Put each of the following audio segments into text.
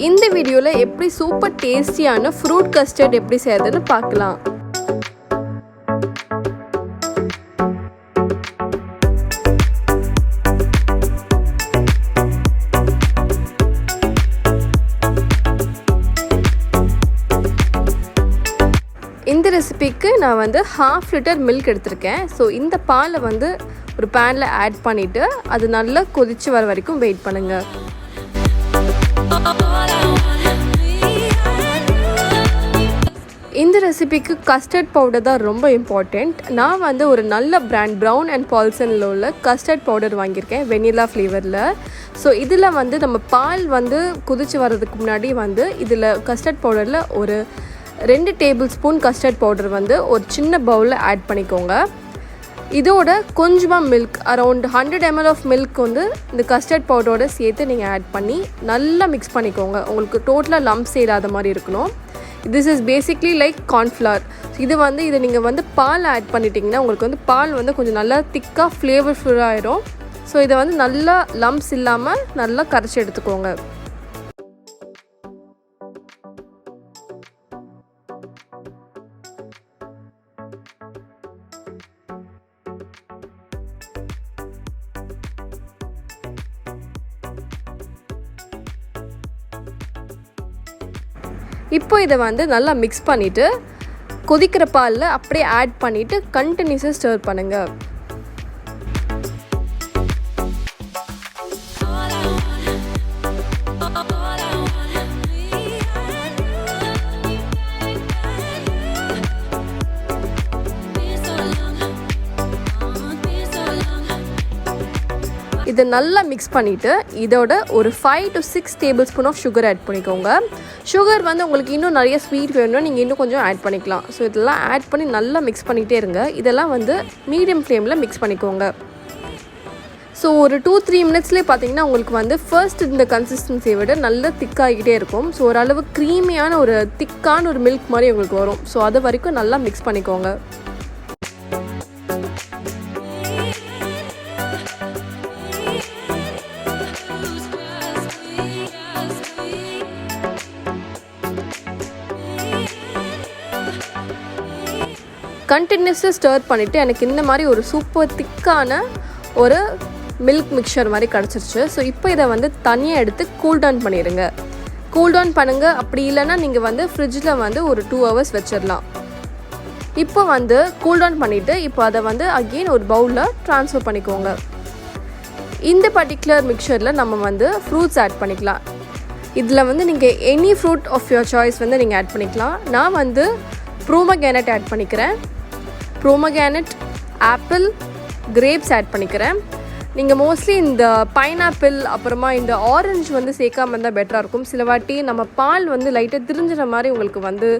இந்த வீடியோவில் எப்படி சூப்பர் டேஸ்டியான ஃப்ரூட் கஸ்டர்ட் எப்படி செய்யறதுன்னு பார்க்கலாம். இந்த ரெசிபிக்கு நான் வந்து 1/2 லிட்டர் மில்க் எடுத்திருக்கேன். ஸோ இந்த பாலை வந்து ஒரு பேனில் ஆட் பண்ணிவிட்டு அது நல்லா கொதித்து வர வரைக்கும் வெயிட் பண்ணுங்கள். இந்த ரெசிபிக்கு கஸ்டர்ட் பவுடர் தான் ரொம்ப இம்பார்ட்டண்ட். நான் வந்து ஒரு நல்ல பிராண்ட் ப்ரௌன் அண்ட் பால்சனில் உள்ள கஸ்டர்ட் பவுடர் வாங்கியிருக்கேன், வெனிலா ஃப்ளேவரில். ஸோ இதில் வந்து நம்ம பால் வந்து கொதித்து வர்றதுக்கு முன்னாடி வந்து இதில் கஸ்டர்ட் பவுடரில் ஒரு 2 டேபிள் ஸ்பூன் கஸ்டர்ட் பவுடர் வந்து ஒரு சின்ன பவுலில் ஆட் பண்ணிக்கோங்க. இதோட கொஞ்சமாக milk, around 100 ml of milk வந்து இந்த கஸ்டர்ட் பவுடரோட சேர்த்து நீங்கள் ஆட் பண்ணி நல்லா மிக்ஸ் பண்ணிக்கோங்க. உங்களுக்கு டோட்டலாக லம்ப்ஸ் இல்லாத மாதிரி இருக்கணும். This is basically like cornflour. இதை நீங்கள் வந்து பால் ஆட் பண்ணிட்டீங்கன்னா உங்களுக்கு வந்து பால் வந்து கொஞ்சம் நல்லா திக்காக ஃப்ளேவர்ஃபுல்லாக ஆகிடும். ஸோ இதை வந்து நல்லா லம்ப்ஸ் இல்லாமல் நல்லா கரைச்சி எடுத்துக்கோங்க. இப்போ இதை வந்து நல்லா மிக்ஸ் பண்ணிவிட்டு கொதிக்கிற பாலில் அப்படியே ஆட் பண்ணிவிட்டு கண்டினியூஸாக ஸ்டர் பண்ணுங்கள். இதை நல்லா மிக்ஸ் பண்ணிவிட்டு இதோட ஒரு 5 to 6 tablespoon of sugar add பண்ணிக்கோங்க. சுகர் வந்து உங்களுக்கு இன்னும் நிறைய ஸ்வீட் வேணும்னா நீங்கள் இன்னும் கொஞ்சம் ஆட் பண்ணிக்கலாம். ஸோ இதெல்லாம் ஆட் பண்ணி நல்லா மிக்ஸ் பண்ணிகிட்டே இருங்க. இதெல்லாம் வந்து மீடியம் ஃப்ளேமில் மிக்ஸ் பண்ணிக்கோங்க. ஸோ ஒரு 2-3 மினிட்ஸ்லேயே பார்த்தீங்கன்னா உங்களுக்கு வந்து ஃபர்ஸ்ட் இந்த கன்சிஸ்டன்சியை விட நல்லா திக்காகிட்டே இருக்கும். ஸோ ஓரளவு க்ரீமியான ஒரு திக்கான ஒரு மில்க் மாதிரி உங்களுக்கு வரும். ஸோ அது வரைக்கும் நல்லா மிக்ஸ் பண்ணிக்கோங்க. கண்டினியூஸாக ஸ்டர் பண்ணிவிட்டு எனக்கு இந்த மாதிரி ஒரு சூப்பர் திக்கான ஒரு மில்க் மிக்சர் மாதிரி கிடச்சிருச்சு. ஸோ இப்போ இதை வந்து தனியாக எடுத்து கூல் டவுன் பண்ணிடுங்க. கூல் டவுன் பண்ணுங்கள். அப்படி இல்லைன்னா நீங்கள் வந்து ஃப்ரிட்ஜில் வந்து ஒரு 2 hours வச்சிடலாம். இப்போ வந்து கூல் டவுன் பண்ணிவிட்டு இப்போ அதை வந்து அகெயின் ஒரு பவுலில் ட்ரான்ஸ்ஃபர் பண்ணிக்கோங்க. இந்த பர்டிகுலர் மிக்சரில் நம்ம வந்து ஃப்ரூட்ஸ் ஆட் பண்ணிக்கலாம். இதில் வந்து நீங்கள் any fruit of your choice வந்து நீங்கள் ஆட் பண்ணிக்கலாம். நான் வந்து ப்ரோமோகிரானட் ஆட் பண்ணிக்கிறேன். ப்ரோமோகிரானட், ஆப்பிள், கிரேப்ஸ் ஆட் பண்ணிக்கிறேன். நீங்கள் மோஸ்ட்லி இந்த பைனாப்பிள் அப்புறமா இந்த ஆரஞ்சு வந்து சேர்க்காம இருந்தால் பெட்டராக இருக்கும். சில வாட்டி நம்ம பால் வந்து லைட்டாக திரிஞ்சிற மாதிரி உங்களுக்கு வந்து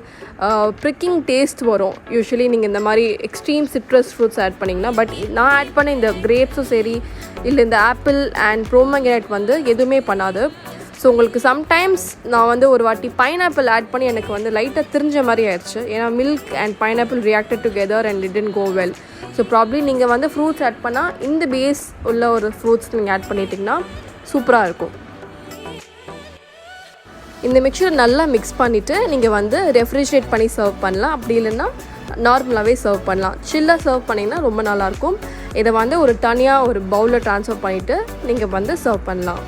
ப்ரிக்கிங் டேஸ்ட் வரும். யூஸ்வலி நீங்கள் இந்த மாதிரி எக்ஸ்ட்ரீம் சிட்ரஸ் ஃப்ரூட்ஸ் ஆட் பண்ணிங்கன்னா. பட் நான் ஆட் பண்ண இந்த கிரேப்ஸும் சரி இல்லை இந்த ஆப்பிள் அண்ட் ப்ரோமோகிரானட் வந்து எதுவுமே பண்ணாது. ஸோ உங்களுக்கு சம்டைம்ஸ் நான் வந்து ஒரு வாட்டி பைனாப்பிள் ஆட் பண்ணி எனக்கு வந்து லைட்டாக திரிஞ்ச மாதிரி ஆயிடுச்சு. ஏன்னா milk and pineapple reacted together and it didn't go well. So probably நீங்கள் வந்து ஃப்ரூட்ஸ் ஆட் பண்ணால் இந்த பேஸ் உள்ள ஒரு ஃப்ரூட்ஸ் நீங்கள் ஆட் பண்ணிட்டிங்கன்னா சூப்பராக இருக்கும். இந்த மிக்சர் நல்லா மிக்ஸ் பண்ணிவிட்டு நீங்கள் வந்து ரெஃப்ரிஜரேட் பண்ணி சர்வ் பண்ணலாம். அப்படி இல்லைன்னா நார்மலாகவே சர்வ் பண்ணலாம். சில்லாக சர்வ் பண்ணிங்கன்னா ரொம்ப நல்லாயிருக்கும். இதை வந்து ஒரு தனியாக ஒரு பவுலில் ட்ரான்ஸ்ஃபர் பண்ணிவிட்டு நீங்கள் வந்து சர்வ் பண்ணலாம்.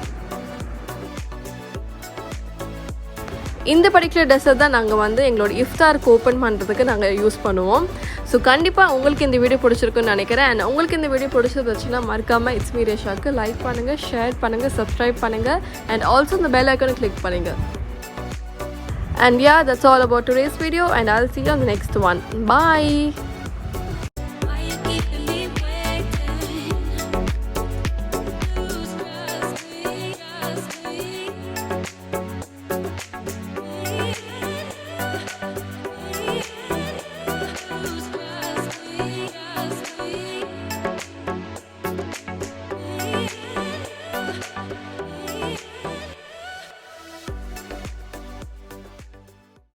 இந்த பர்டிகுலர் டெசர்ட் தான் நாங்கள் வந்து எங்களோட இஃப்தாருக்கு ஓப்பன் பண்ணுறதுக்கு நாங்கள் யூஸ் பண்ணுவோம். ஸோ கண்டிப்பாக உங்களுக்கு இந்த வீடியோ பிடிச்சிருக்குன்னு நினைக்கிறேன். அண்ட் உங்களுக்கு இந்த வீடியோ பிடிச்சிருந்துச்சுன்னா மறக்காமல் இட்ஸ் மீ ரேஷாக்கு லைக் பண்ணுங்கள், ஷேர் பண்ணுங்கள், சப்ஸ்கிரைப் பண்ணுங்கள் அண்ட் ஆல்சோ இந்த பெல் ஐக்கானை கிளிக் பண்ணுங்கள். And yeah, that's all about today's video and I'll see you on the next one. Bye!